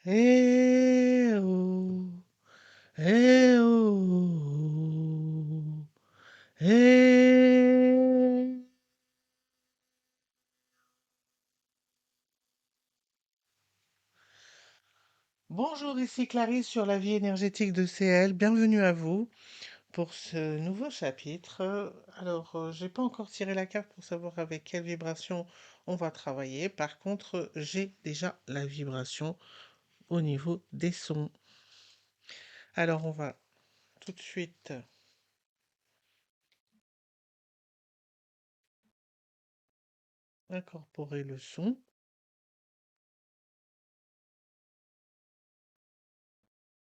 Eh oh, eh oh, eh. Bonjour, ici Clarisse sur la vie énergétique de CL. Bienvenue à vous pour ce nouveau chapitre. J'ai pas encore tiré la carte pour savoir avec quelle vibration on va travailler. Par contre, j'ai déjà la vibration au niveau des sons. Alors, on va tout de suite incorporer le son.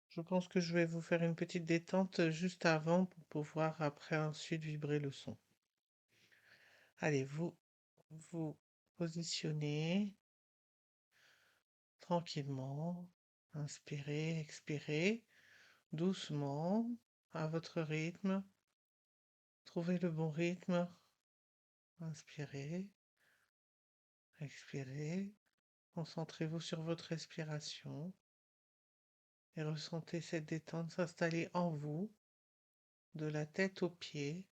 Je pense que je vais vous faire une petite détente juste avant pour pouvoir après ensuite vibrer le son. Allez, vous positionnez tranquillement. Inspirez, expirez, doucement, à votre rythme. Trouvez le bon rythme. Inspirez, expirez. Concentrez-vous sur votre respiration et ressentez cette détente s'installer en vous, de la tête aux pieds.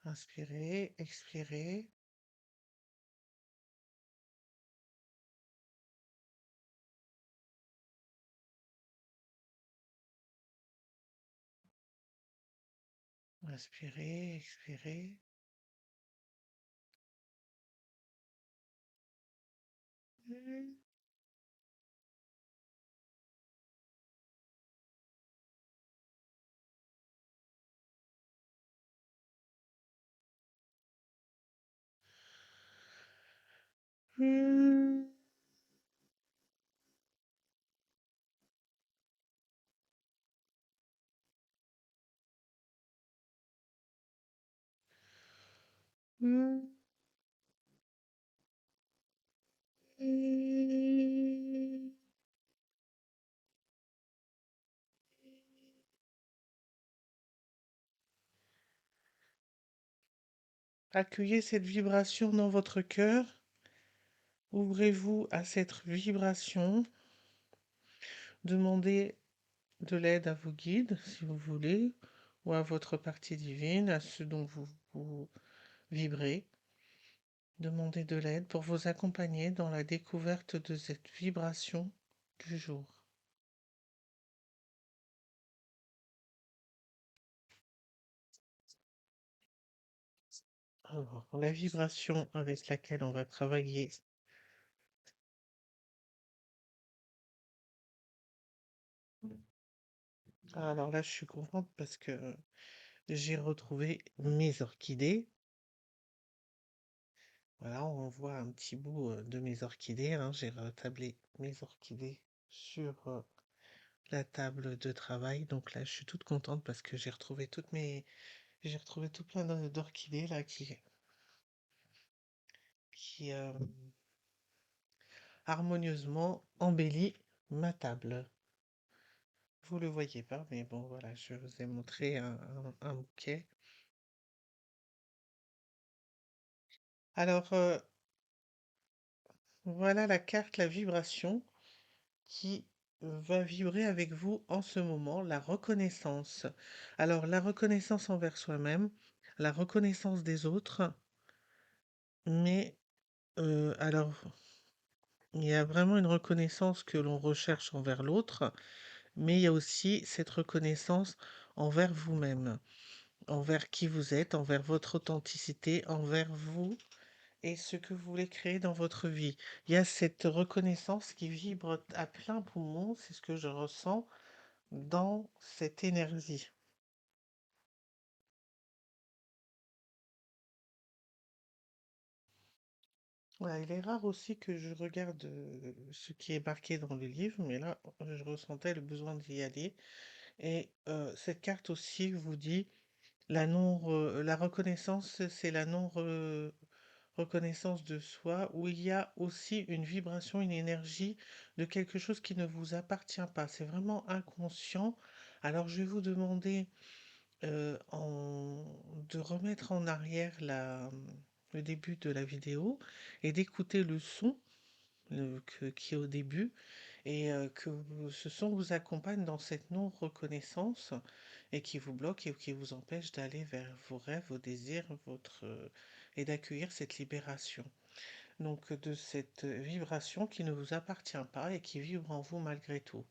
Inspirez, expirez. Inspirez, expirez. Accueillez cette vibration dans votre cœur. Ouvrez-vous à cette vibration. Demandez de l'aide à vos guides, si vous voulez, ou à votre partie divine, à ceux dont vous vibrez. Demandez de l'aide pour vous accompagner dans la découverte de cette vibration du jour. Alors, la vibration avec laquelle on va travailler. Alors là, je suis contente parce que j'ai retrouvé mes orchidées. Voilà, on voit un petit bout de mes orchidées, hein. J'ai retablé mes orchidées sur la table de travail. Donc là, je suis toute contente parce que j'ai retrouvé tout plein d'orchidées là qui harmonieusement embellit ma table. Vous le voyez pas, mais bon, voilà, je vous ai montré un bouquet. Alors, voilà la carte, la vibration qui va vibrer avec vous en ce moment, la reconnaissance. Alors, la reconnaissance envers soi-même, la reconnaissance des autres, mais alors, il y a vraiment une reconnaissance que l'on recherche envers l'autre, mais il y a aussi cette reconnaissance envers vous-même, envers qui vous êtes, envers votre authenticité, envers vous et ce que vous voulez créer dans votre vie. Il y a cette reconnaissance qui vibre à plein poumon, c'est ce que je ressens dans cette énergie. Voilà, il est rare aussi que je regarde ce qui est marqué dans le livre, mais là, je ressentais le besoin d'y aller. Et cette carte aussi vous dit la reconnaissance, c'est la reconnaissance de soi, où il y a aussi une vibration, une énergie de quelque chose qui ne vous appartient pas. C'est vraiment inconscient. Alors je vais vous demander de remettre en arrière le début de la vidéo et d'écouter le son, qui est au début et ce son vous accompagne dans cette non-reconnaissance et qui vous bloque et qui vous empêche d'aller vers vos rêves, vos désirs, et d'accueillir cette libération. Donc de cette vibration qui ne vous appartient pas et qui vibre en vous malgré tout.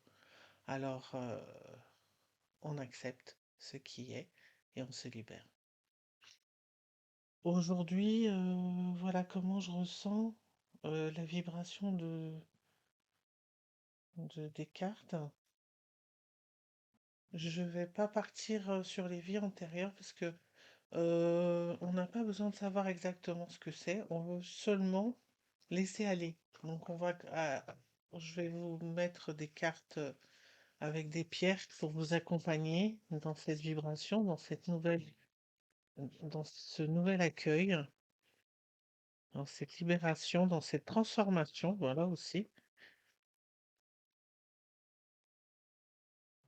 Alors on accepte ce qui est et on se libère. Aujourd'hui, voilà comment je ressens la vibration des cartes. Je vais pas partir sur les vies antérieures parce que on n'a pas besoin de savoir exactement ce que c'est. On veut seulement laisser aller. Donc je vais vous mettre des cartes avec des pierres pour vous accompagner dans cette vibration, dans ce nouvel accueil, dans cette libération, dans cette transformation, voilà aussi.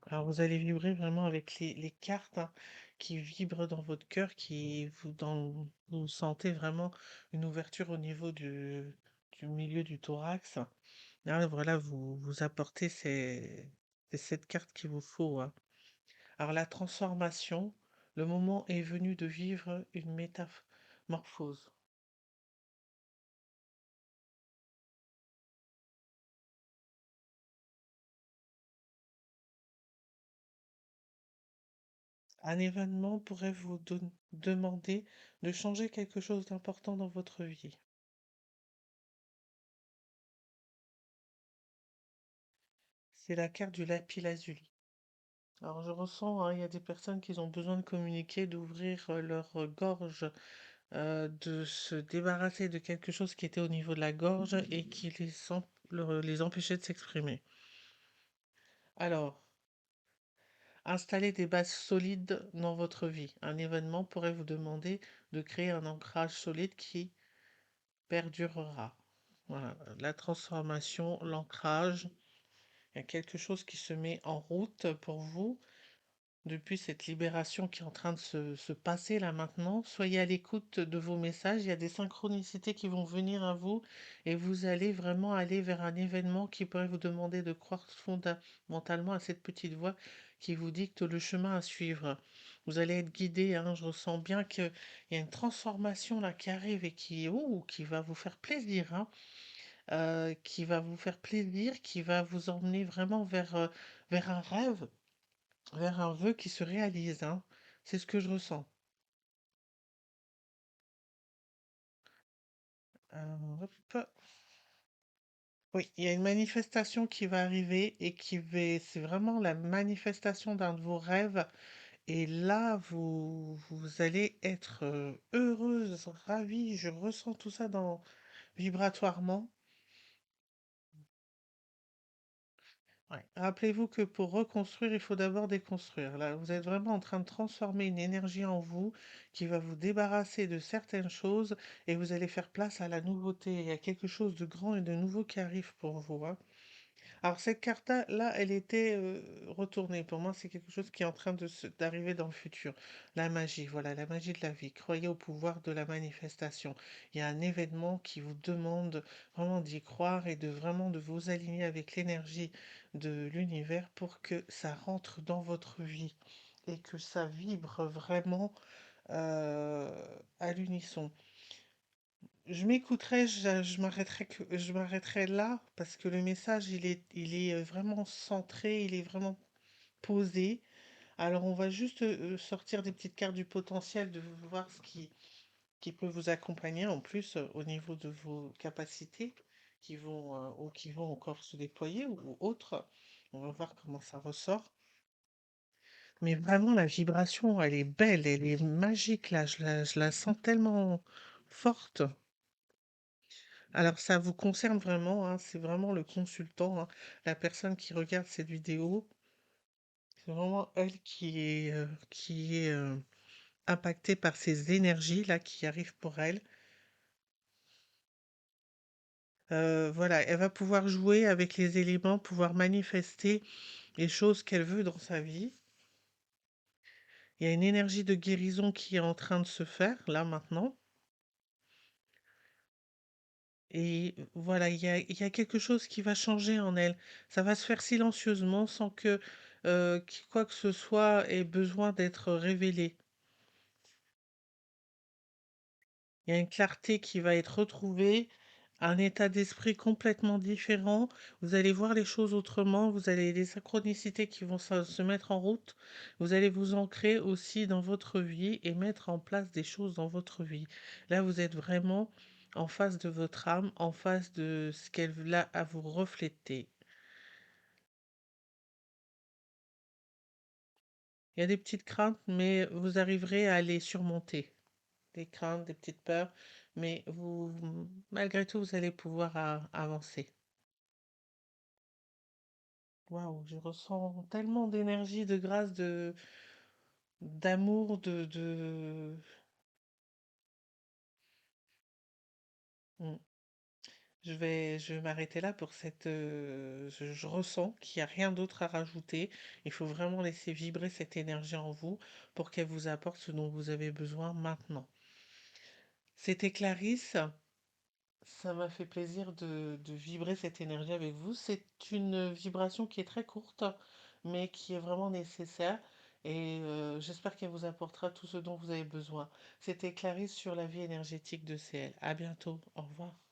Alors vous allez vibrer vraiment avec les cartes hein, qui vibrent dans votre cœur, vous sentez vraiment une ouverture au niveau du milieu du thorax. Là, voilà, vous apportez c'est cette carte qu'il vous faut, hein. Alors la transformation, le moment est venu de vivre une métamorphose. Un événement pourrait demander de changer quelque chose d'important dans votre vie. C'est la carte du lapis-lazuli. Alors je ressens, hein, il y a des personnes qui ont besoin de communiquer, d'ouvrir leur gorge, de se débarrasser de quelque chose qui était au niveau de la gorge et qui les empêchait de s'exprimer. Alors, installer des bases solides dans votre vie. Un événement pourrait vous demander de créer un ancrage solide qui perdurera. Voilà, la transformation, l'ancrage, il y a quelque chose qui se met en route pour vous depuis cette libération qui est en train de se passer là maintenant. Soyez à l'écoute de vos messages. Il y a des synchronicités qui vont venir à vous et vous allez vraiment aller vers un événement qui pourrait vous demander de croire fondamentalement à cette petite voix qui vous dicte le chemin à suivre. Vous allez être guidé, hein. Je ressens bien qu'il y a une transformation là qui arrive et qui va vous faire plaisir, hein. Qui va vous faire plaisir, qui va vous emmener vraiment vers un rêve, vers un vœu qui se réalise, hein. C'est ce que je ressens. Hop. Oui, il y a une manifestation qui va arriver c'est vraiment la manifestation d'un de vos rêves. Et là, vous allez être heureuse, ravie. Je ressens tout ça vibratoirement. Ouais. Rappelez-vous que pour reconstruire, il faut d'abord déconstruire. Là, vous êtes vraiment en train de transformer une énergie en vous qui va vous débarrasser de certaines choses et vous allez faire place à la nouveauté. Il y a quelque chose de grand et de nouveau qui arrive pour vous, hein. Alors cette carte-là, elle était retournée. Pour moi, c'est quelque chose qui est en train d'arriver dans le futur. La magie, voilà, la magie de la vie. Croyez au pouvoir de la manifestation. Il y a un événement qui vous demande vraiment d'y croire et de vous aligner avec l'énergie de l'univers pour que ça rentre dans votre vie et que ça vibre vraiment euh, à l'unisson. Je m'écouterai, je m'arrêterai là parce que le message, il est vraiment centré, il est vraiment posé. Alors, on va juste sortir des petites cartes du potentiel, de voir qui peut vous accompagner en plus au niveau de vos capacités qui vont encore se déployer ou autres. On va voir comment ça ressort. Mais vraiment, la vibration, elle est belle, elle est magique là. Je la sens tellement forte. Alors ça vous concerne vraiment, hein, c'est vraiment le consultant, hein, la personne qui regarde cette vidéo, c'est vraiment elle qui est impactée par ces énergies-là qui arrivent pour elle. Voilà, elle va pouvoir jouer avec les éléments, pouvoir manifester les choses qu'elle veut dans sa vie. Il y a une énergie de guérison qui est en train de se faire là maintenant. Et voilà, il y a quelque chose qui va changer en elle. Ça va se faire silencieusement sans que quoi que ce soit ait besoin d'être révélé. Il y a une clarté qui va être retrouvée, un état d'esprit complètement différent. Vous allez voir les choses autrement, vous allez des synchronicités qui vont se mettre en route. Vous allez vous ancrer aussi dans votre vie et mettre en place des choses dans votre vie. Là, vous êtes vraiment en face de votre âme, en face de ce qu'elle a à vous refléter. Il y a des petites craintes, mais vous arriverez à les surmonter. Des craintes, des petites peurs, mais malgré tout, vous allez pouvoir avancer. Waouh, je ressens tellement d'énergie, de grâce, d'amour, Mm. Je vais m'arrêter là pour je ressens qu'il n'y a rien d'autre à rajouter. Il faut vraiment laisser vibrer cette énergie en vous pour qu'elle vous apporte ce dont vous avez besoin maintenant. C'était Clarisse. Ça m'a fait plaisir de vibrer cette énergie avec vous. C'est une vibration qui est très courte, mais qui est vraiment nécessaire. Et j'espère qu'elle vous apportera tout ce dont vous avez besoin. C'était Clarisse sur la vie énergétique de CL. À bientôt. Au revoir.